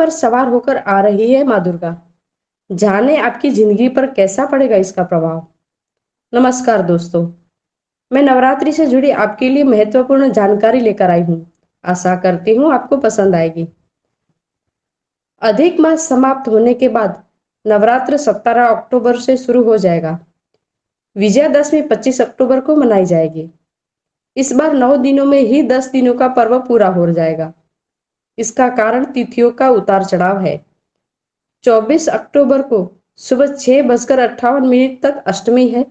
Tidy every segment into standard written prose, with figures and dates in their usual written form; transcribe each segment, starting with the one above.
पर सवार होकर आ रही है माँ दुर्गा। जाने आपकी जिंदगी पर कैसा पड़ेगा इसका प्रभाव। नमस्कार दोस्तों, मैं नवरात्रि से जुड़ी आपके लिए महत्वपूर्ण जानकारी लेकर आई हूँ। आशा करती हूँ आपको पसंद आएगी। अधिक मास समाप्त होने के बाद नवरात्र 17 अक्टूबर से शुरू हो जाएगा। विजयादशमी 25 अक्टूबर को मनाई जाएगी। इस बार 9 दिनों में ही 10 दिनों का पर्व पूरा हो जाएगा। इसका कारण तिथियों का उतार चढ़ाव है। 24 अक्टूबर को सुबह 6:58 तक अष्टमी है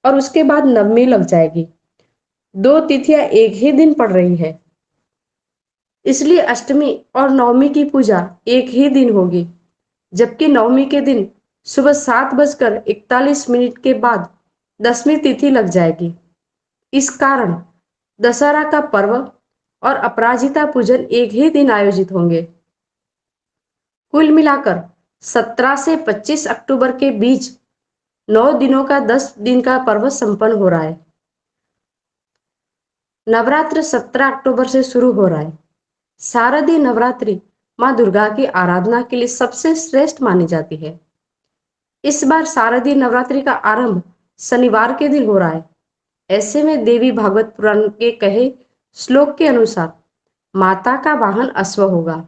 और उसके बाद नवमी लग जाएगी। दो तिथियां एक ही दिन पड़ रही है, इसलिए अष्टमी और नवमी की पूजा एक ही दिन होगी। जबकि नवमी के दिन सुबह 7:41 के बाद दसवीं तिथि लग जाएगी। इस कारण दशहरा का पर्व और अपराजिता पूजन एक ही दिन आयोजित होंगे। कुल मिलाकर 17 से 25 अक्टूबर के बीच 9 दिनों का 10 दिन का पर्व संपन्न हो रहा है। नवरात्र 17 अक्टूबर से शुरू हो रहा है। शारदीय नवरात्रि माँ दुर्गा की आराधना के लिए सबसे श्रेष्ठ मानी जाती है। इस बार शारदीय नवरात्रि का आरंभ शनिवार के दिन हो रहा है। ऐसे में देवी भागवत पुराण के कहे श्लोक के अनुसार माता का वाहन अश्व होगा।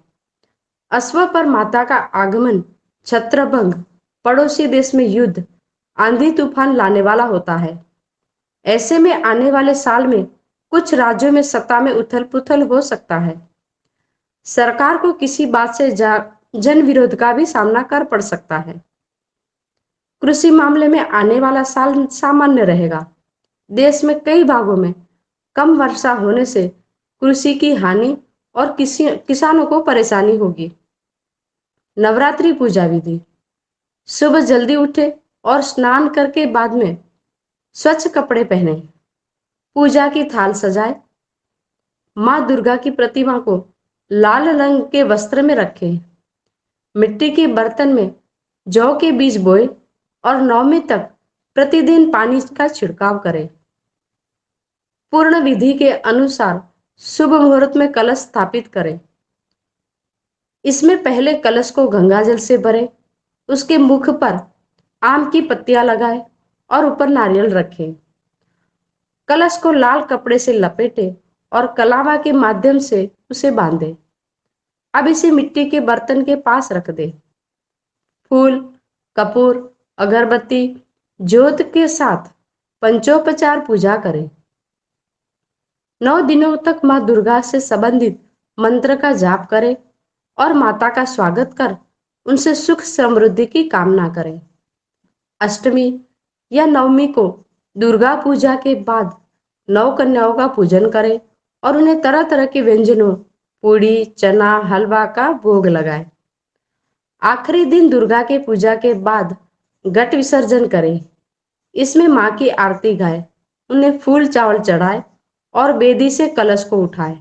अश्व पर माता का आगमन छत्रभंग, पड़ोसी देश में युद्ध, आंधी तूफान लाने वाला होता है। ऐसे में आने वाले साल में कुछ राज्यों में सत्ता में उथल पुथल हो सकता है। सरकार को किसी बात से जन विरोध का भी सामना कर पड़ सकता है। कृषि मामले में आने वाला साल सामान्य रहेगा। देश में कई भागों में कम वर्षा होने से कृषि की हानि और किसानों को परेशानी होगी। नवरात्रि पूजा विधि: सुबह जल्दी उठे और स्नान करके बाद में स्वच्छ कपड़े पहने, पूजा की थाल सजाए, माँ दुर्गा की प्रतिमा को लाल रंग के वस्त्र में रखें, मिट्टी के बर्तन में जौ के बीज बोए और नवमी तक प्रतिदिन पानी का छिड़काव करें। पूर्ण विधि के अनुसार शुभ मुहूर्त में कलश स्थापित करें। इसमें पहले कलश को गंगाजल से भरें, उसके मुख पर आम की पत्तियां लगाएं और ऊपर नारियल रखें। कलश को लाल कपड़े से लपेटें और कलावा के माध्यम से उसे बांधें। अब इसे मिट्टी के बर्तन के पास रख दें। फूल, कपूर, अगरबत्ती, ज्योत के साथ पंचोपचार पूजा करें। 9 दिनों तक माँ दुर्गा से संबंधित मंत्र का जाप करें और माता का स्वागत कर उनसे सुख समृद्धि की कामना करें। अष्टमी या नवमी को दुर्गा पूजा के बाद 9 कन्याओं का पूजन करें और उन्हें तरह तरह के व्यंजनों, पूड़ी, चना, हलवा का भोग लगाएं। आखिरी दिन दुर्गा के पूजा के बाद घट विसर्जन करें। इसमें माँ की आरती गाए, उन्हें फूल चावल चढ़ाए और बेदी से कलश को उठाए।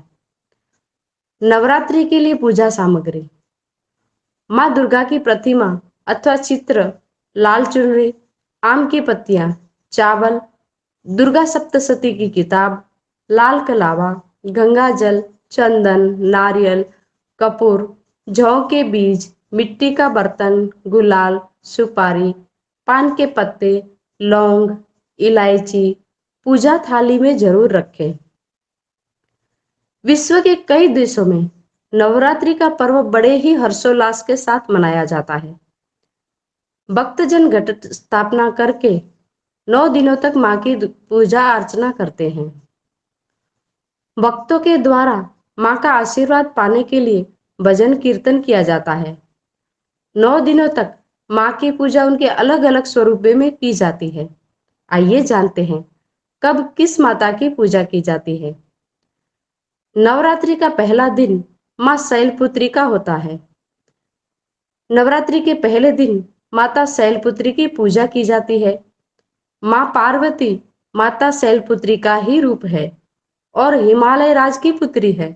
नवरात्रि के लिए पूजा सामग्री: माँ दुर्गा की प्रतिमा अथवा चित्र, लाल चुनरी, आम की पत्तियां, चावल, दुर्गा सप्तशती की किताब, लाल कलावा, गंगा जल, चंदन, नारियल, कपूर, जौ के बीज, मिट्टी का बर्तन, गुलाल, सुपारी, पान के पत्ते, लौंग, इलायची पूजा थाली में जरूर रखें। विश्व के कई देशों में नवरात्रि का पर्व बड़े ही हर्षोल्लास के साथ मनाया जाता है। भक्तजन घट स्थापना करके 9 दिनों तक मां की पूजा अर्चना करते हैं। भक्तों के द्वारा मां का आशीर्वाद पाने के लिए भजन कीर्तन किया जाता है। 9 दिनों तक मां की पूजा उनके अलग अलग स्वरूप में की जाती है। आइए जानते हैं कब किस माता की पूजा की जाती है। नवरात्रि का पहला दिन मां शैलपुत्री का होता है। नवरात्रि के पहले दिन माता शैलपुत्री की पूजा की जाती है। मां पार्वती माता शैलपुत्री का ही रूप है और हिमालय राज की पुत्री है।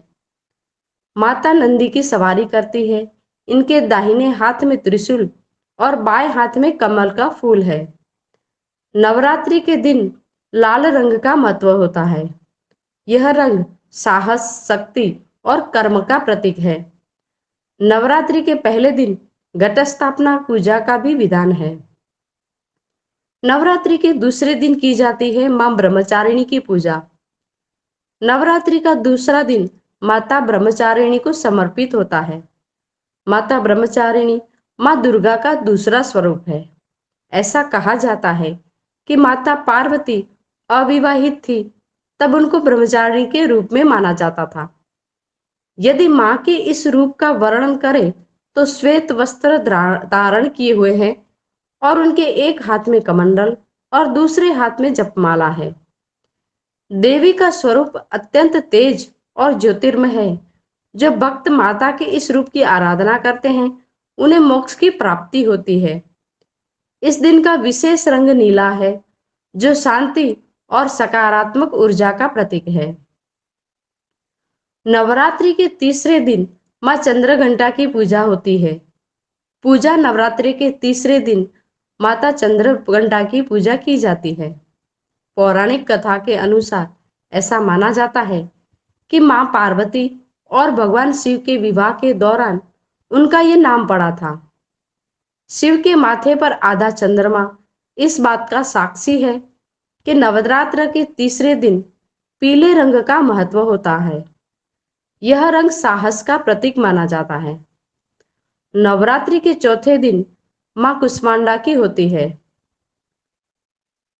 माता नंदी की सवारी करती है। इनके दाहिने हाथ में त्रिशूल और बाएं हाथ में कमल का फूल है। नवरात्रि के दिन लाल रंग का महत्व होता है। यह रंग साहस, शक्ति और कर्म का प्रतीक है। नवरात्रि के पहले दिन घट स्थापना पूजा का भी विधान है। नवरात्रि के दूसरे दिन की जाती है मां ब्रह्मचारिणी की पूजा। नवरात्रि का दूसरा दिन माता ब्रह्मचारिणी को समर्पित होता है। माता ब्रह्मचारिणी मां दुर्गा का दूसरा स्वरूप है। ऐसा कहा जाता है कि माता पार्वती अविवाहित थी, तब उनको ब्रह्मचारिणी के रूप में माना जाता था। यदि मां के इस रूप का वर्णन करें तो श्वेत वस्त्र धारण किए हुए हैं और उनके एक हाथ में कमंडल और दूसरे हाथ में जपमाला है। देवी का स्वरूप अत्यंत तेज और ज्योतिर्मय है। जो भक्त माता के इस रूप की आराधना करते हैं उन्हें मोक्ष की प्राप्ति होती है। इस दिन का विशेष रंग नीला है, जो शांति और सकारात्मक ऊर्जा का प्रतीक है। नवरात्रि के तीसरे दिन मां चंद्रघंटा की पूजा होती है। पूजा नवरात्रि के तीसरे दिन माता चंद्रघंटा की पूजा की जाती है। पौराणिक कथा के अनुसार ऐसा माना जाता है कि मां पार्वती और भगवान शिव के विवाह के दौरान उनका ये नाम पड़ा था। शिव के माथे पर आधा चंद्रमा इस बात का साक्षी है कि नवरात्र के तीसरे दिन पीले रंग का महत्व होता है। यह रंग साहस का प्रतीक माना जाता है। नवरात्रि के चौथे दिन मां कुष्मांडा की होती है।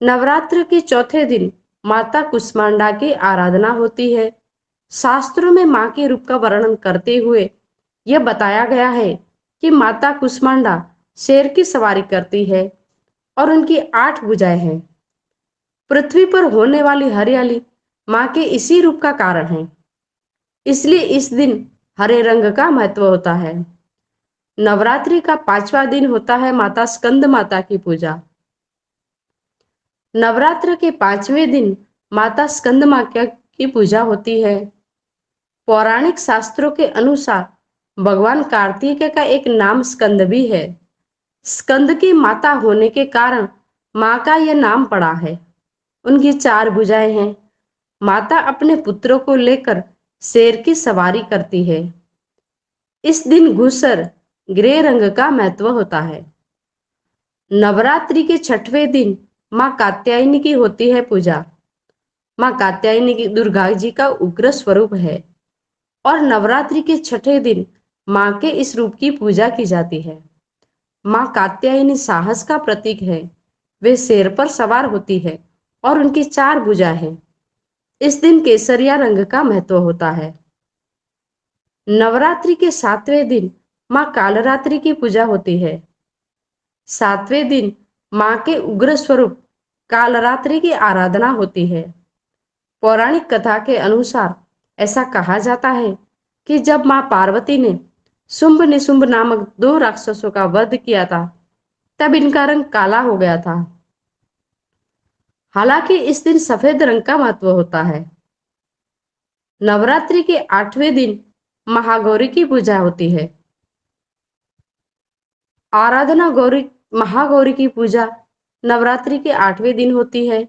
नवरात्र के चौथे दिन माता कुष्मांडा की आराधना होती है। शास्त्रों में मां के रूप का वर्णन करते हुए यह बताया गया है कि माता कुष्मांडा शेर की सवारी करती है और उनकी 8 भुजाएं हैं। पृथ्वी पर होने वाली हरियाली मां के इसी रूप का कारण है। इसलिए इस दिन हरे रंग का महत्व होता है। नवरात्रि का 5वां दिन होता है माता स्कंद माता की पूजा। नवरात्र के 5वें दिन माता स्कंद माता की पूजा होती है। पौराणिक शास्त्रों के अनुसार भगवान कार्तिकेय का एक नाम स्कंद भी है। स्कंद की माता होने के कारण मां का यह नाम पड़ा है। उनकी 4 भुजाएं हैं। माता अपने पुत्रों को लेकर शेर की सवारी करती है। इस दिन घूसर ग्रे रंग का महत्व होता है। नवरात्रि के 6वें दिन मां कात्यायनी की होती है पूजा। मां कात्यायनी की दुर्गा जी का उग्र स्वरूप है और नवरात्रि के 6ठे दिन मां के इस रूप की पूजा की जाती है। मां कात्यायनी साहस का प्रतीक है। वे शेर पर सवार होती है और उनकी 4 भुजा है। इस दिन केसरिया रंग का महत्व होता है। नवरात्रि के 7वें दिन मां कालरात्रि की पूजा होती है। 7वें दिन मां के उग्र स्वरूप कालरात्रि की आराधना होती है। पौराणिक कथा के अनुसार ऐसा कहा जाता है कि जब मां पार्वती ने शुंभ निशुंभ नामक 2 राक्षसों का वध किया था, तब इनका रंग काला हो गया था। हालांकि इस दिन सफेद रंग का महत्व होता है। नवरात्रि के 8वें दिन महागौरी की पूजा होती है। आराधना गौरी महागौरी की पूजा नवरात्रि के 8वें दिन होती है।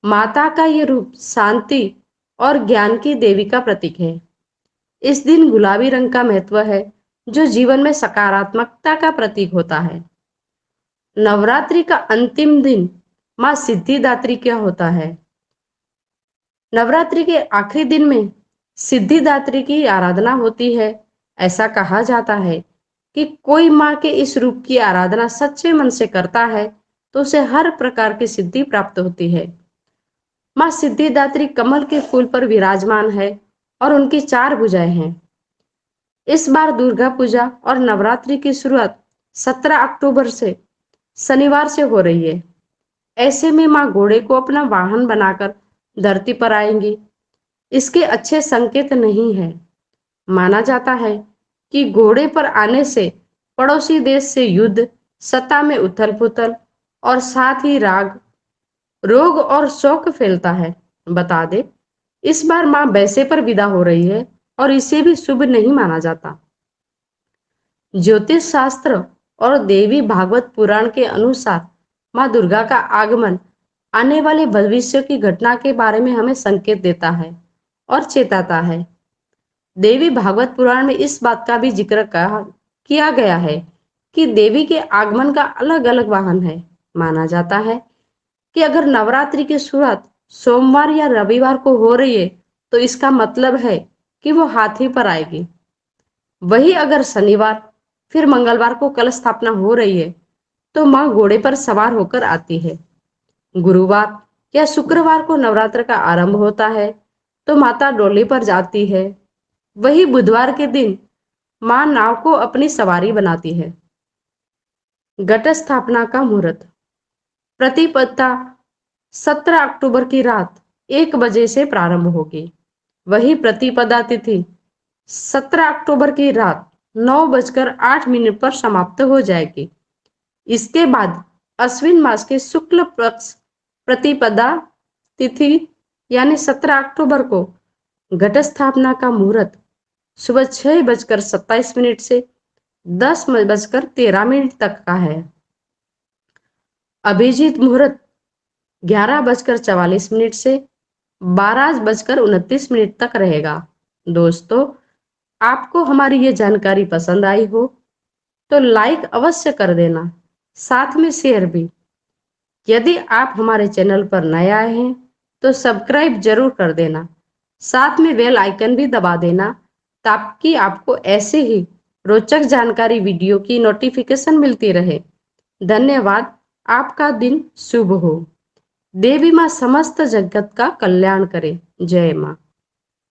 माता का यह रूप शांति और ज्ञान की देवी का प्रतीक है। इस दिन गुलाबी रंग का महत्व है, जो जीवन में सकारात्मकता का प्रतीक होता है। नवरात्रि का अंतिम दिन मां सिद्धिदात्री क्या होता है। नवरात्रि के आखिरी दिन में सिद्धिदात्री की आराधना होती है। ऐसा कहा जाता है कि कोई मां के इस रूप की आराधना सच्चे मन से करता है तो उसे हर प्रकार की सिद्धि प्राप्त होती है। मां सिद्धिदात्री कमल के फूल पर विराजमान है और उनकी 4 भुजाएं हैं। इस बार दुर्गा पूजा और नवरात्रि की शुरुआत 17 अक्टूबर से शनिवार से हो रही है। ऐसे में मां घोड़े को अपना वाहन बनाकर धरती पर आएंगी। इसके अच्छे संकेत नहीं है। माना जाता है कि घोड़े पर आने से पड़ोसी देश से युद्ध, सत्ता में उथल पुथल और साथ ही राग, रोग और शोक फैलता है। बता दे, इस बार मां वैसे पर विदा हो रही है और इसे भी शुभ नहीं माना जाता। ज्योतिष शास्त्र और देवी भागवत पुराण के अनुसार मां दुर्गा का आगमन आने वाले भविष्य की घटना के बारे में हमें संकेत देता है और चेताता है। देवी भागवत पुराण में इस बात का भी जिक्र किया गया है कि देवी के आगमन का अलग अलग वाहन है। माना जाता है कि अगर नवरात्रि की शुरुआत सोमवार या रविवार को हो रही है तो इसका मतलब है कि वो हाथी पर आएगी। वही अगर शनिवार फिर मंगलवार को कलश स्थापना हो रही है तो माँ घोड़े पर सवार होकर आती है। गुरुवार या शुक्रवार को नवरात्र का आरंभ होता है तो माता डोली पर जाती है। वही बुधवार के दिन माँ नाव को अपनी सवारी बनाती है। घट स्थापना का मुहूर्त प्रतिपदा 17 अक्टूबर की रात 1 बजे से प्रारंभ होगी। वही प्रतिपदा तिथि 17 अक्टूबर की रात 9:08 पर समाप्त हो जाएगी। इसके बाद अश्विन मास के शुक्ल पक्ष प्रतिपदा तिथि यानी 17 अक्टूबर को घट स्थापना का मुहूर्त सुबह 6:27 से 10:13 तक का है। अभिजीत मुहूर्त 11:44 से 12:29 तक रहेगा। दोस्तों, आपको हमारी ये जानकारी पसंद आई हो तो लाइक अवश्य कर देना, साथ में शेयर भी। यदि आप हमारे चैनल पर नए आए हैं तो सब्सक्राइब जरूर कर देना, साथ में बेल आइकन भी दबा देना ताकि आपको ऐसे ही रोचक जानकारी वीडियो की नोटिफिकेशन मिलती रहे। धन्यवाद। आपका दिन शुभ हो। देवी माँ समस्त जगत का कल्याण करे। जय माँ।